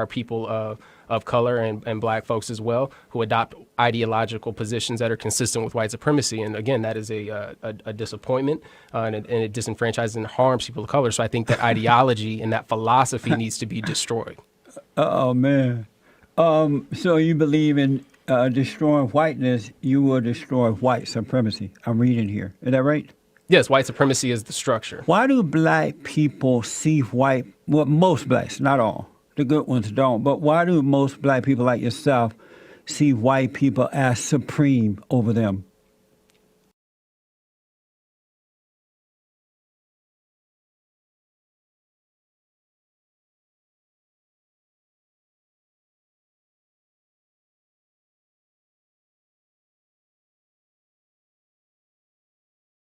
are people of color and black folks as well who adopt ideological positions that are consistent with white supremacy. And again, that is a disappointment and it disenfranchises and harms people of color. So I think that ideology and that philosophy needs to be destroyed. Oh, man. So you believe in destroying whiteness, you will destroy white supremacy. I'm reading here. Is that right? Yes, white supremacy is the structure. Why do black people see white, well, most blacks, not all, the good ones don't, but why do most black people like yourself see white people as supreme over them?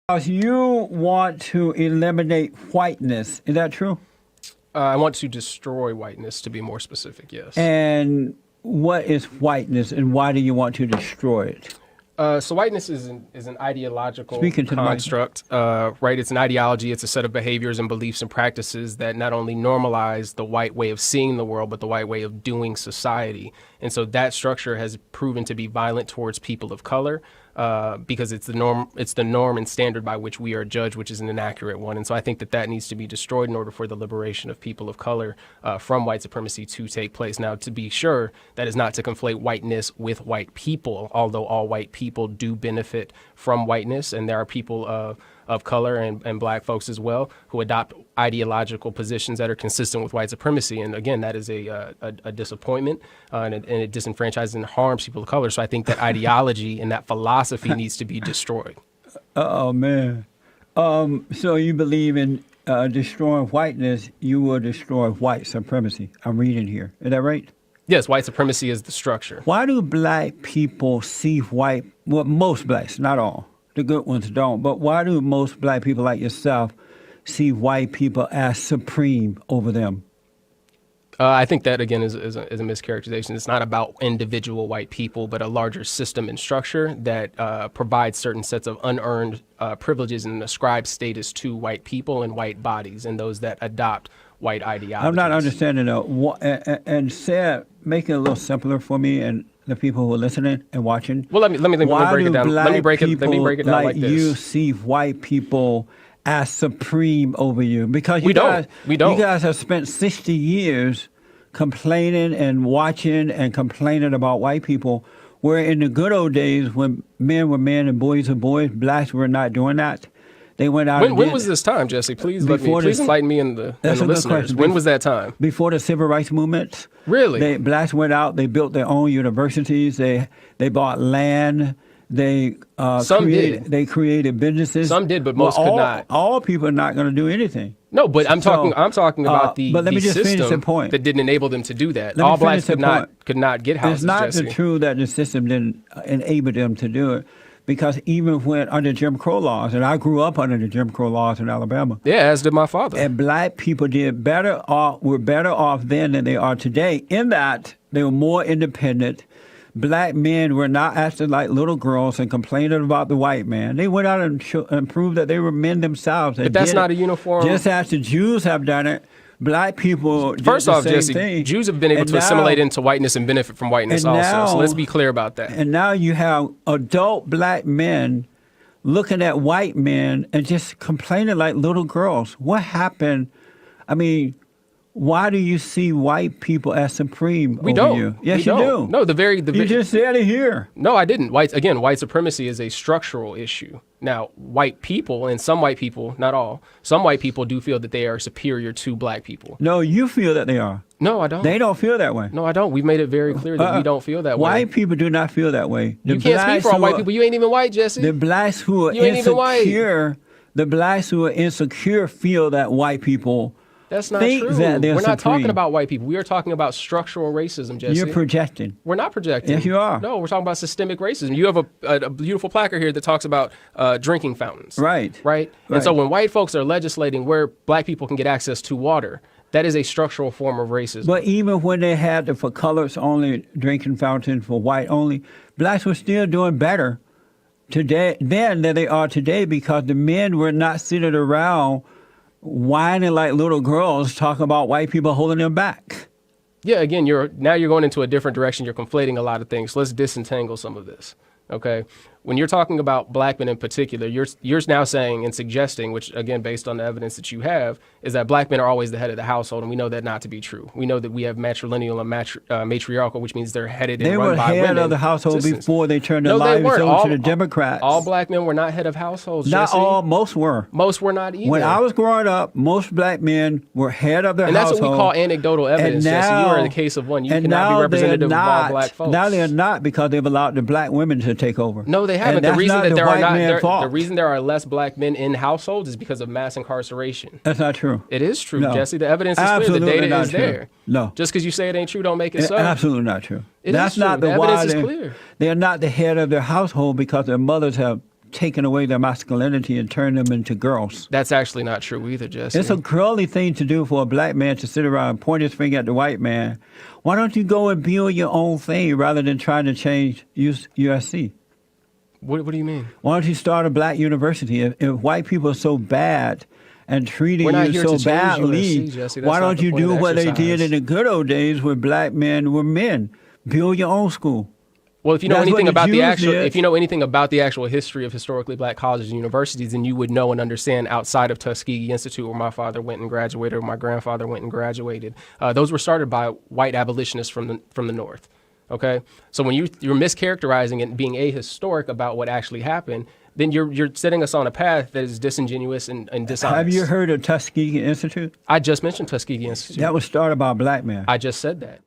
Because you want to eliminate whiteness, is that true? I want to destroy whiteness, to be more specific, yes. And what is whiteness, and why do you want to destroy it? So whiteness is an ideological construct, right? It's an ideology. It's a set of behaviors and beliefs and practices that not only normalize the white way of seeing the world, but the white way of doing society. And so that structure has proven to be violent towards people of color because it's the norm and standard by which we are judged, which is an inaccurate one. And so I think that needs to be destroyed in order for the liberation of people of color from white supremacy to take place. Now, to be sure, that is not to conflate whiteness with white people, although all white people do benefit from whiteness, and there are people of color and black folks as well who adopt ideological positions that are consistent with white supremacy. And again, that is a disappointment and it disenfranchises and harms people of color. So I think that ideology and that philosophy needs to be destroyed. Oh, man. So you believe in destroying whiteness, you will destroy white supremacy. I'm reading here. Is that right? Yes, white supremacy is the structure. Why do black people see white, well, most blacks, not all, the good ones don't, but why do most black people like yourself see white people as supreme over them? I think that, again, is a mischaracterization. It's not about individual white people, but a larger system and structure that provides certain sets of unearned privileges and ascribes status to white people and white bodies and those that adopt white ideologies. I'm not understanding, though. And say, make it a little simpler for me and the people who are listening and watching. Well, let me break it down. Let me break it down like this. You see white people as supreme over you because we don't. You guys have spent 60 years complaining and watching and complaining about white people, where in the good old days when men were men and boys were boys, blacks were not doing that. They went out. When was this time, Jesse? Please enlighten me and the listeners. When was that time? Before the civil rights movement. Really? Blacks went out. They built their own universities. They bought land. They created businesses. Some did, but most could not. All people are not going to do anything. No, but I'm talking about the but let me just system finish the point. That didn't enable them to do that. All blacks could not get houses. It's not Jesse. true that the system didn't enable them to do it. Because even when under Jim Crow laws, and I grew up under the Jim Crow laws in Alabama. Yeah, as did my father. And black people were better off then than they are today, in that they were more independent. Black men were not acting like little girls and complaining about the white man. They went out and proved that they were men themselves. But that's not a uniform. Just as the Jews have done it. Black people did First the off, same Jesse, thing. Jews have been able to assimilate into whiteness and benefit from whiteness also. So let's be clear about that. And now you have adult black men looking at white men and just complaining like little girls. What happened? I mean, why do you see white people as supreme over you? Yes, you do. No, you just said it here. No, I didn't. White supremacy is a structural issue. Now, white people, and some white people, not all, some white people do feel that they are superior to black people. No, you feel that they are. No, I don't. They don't feel that way. No, I don't. We've made it very clear that we don't feel that way. White people do not feel that way. You can't speak for all white people. You ain't even white, Jesse. The blacks who are insecure, feel that white people. That's not true. We're not talking about white people. We are talking about structural racism, Jesse. You're projecting. We're not projecting. Yes, you are. No, we're talking about systemic racism. You have a beautiful placard here that talks about drinking fountains. Right. And so when white folks are legislating where black people can get access to water, that is a structural form of racism. But even when they had the for colors only drinking fountain, for white only, blacks were still doing better today than they are today, because the men were not sitting around whining like little girls talking about white people holding them back. Yeah, again, you're going into a different direction. You're conflating a lot of things. Let's disentangle some of this. Okay. When you're talking about black men in particular, you're now saying and suggesting, which again, based on the evidence that you have, is that black men are always the head of the household, and we know that not to be true. We know that we have matrilineal and matriarchal, which means they're headed and run by women. They were head of the household before they turned their lives over to the Democrats. All black men were not head of households. Not Jesse. all, most were. Most were not either. When I was growing up, most black men were head of their household. And that's what we call anecdotal evidence, Jesse. You are the case of one. You cannot be representative of all black folks. Now they're not, because they've allowed the black women to take over. No, they haven't. The reason there are less black men in households is because of mass incarceration. That's not true. It is true, No. Jesse. The evidence is clear. The data is there. No. Just because you say it ain't true, don't make it so. Absolutely not true. That's not the evidence is clear. They're not the head of their household because their mothers have taken away their masculinity and turned them into girls. That's actually not true either, Jesse. It's a girly thing to do for a black man to sit around and point his finger at the white man. Why don't you go and build your own thing rather than trying to change USC? What do you mean? Why don't you start a black university? If white people are so bad and treating you so badly, why don't you do what they did in the good old days where black men were men? Build your own school. Well, if you know anything about the actual history of historically black colleges and universities, then you would know and understand outside of Tuskegee Institute, where my father went and graduated, or my grandfather went and graduated. Those were started by white abolitionists from the North. Okay, so when you're mischaracterizing it and being ahistoric about what actually happened, then you're setting us on a path that is disingenuous and dishonest. Have you heard of Tuskegee Institute? I just mentioned Tuskegee Institute. That was started by a black man. I just said that.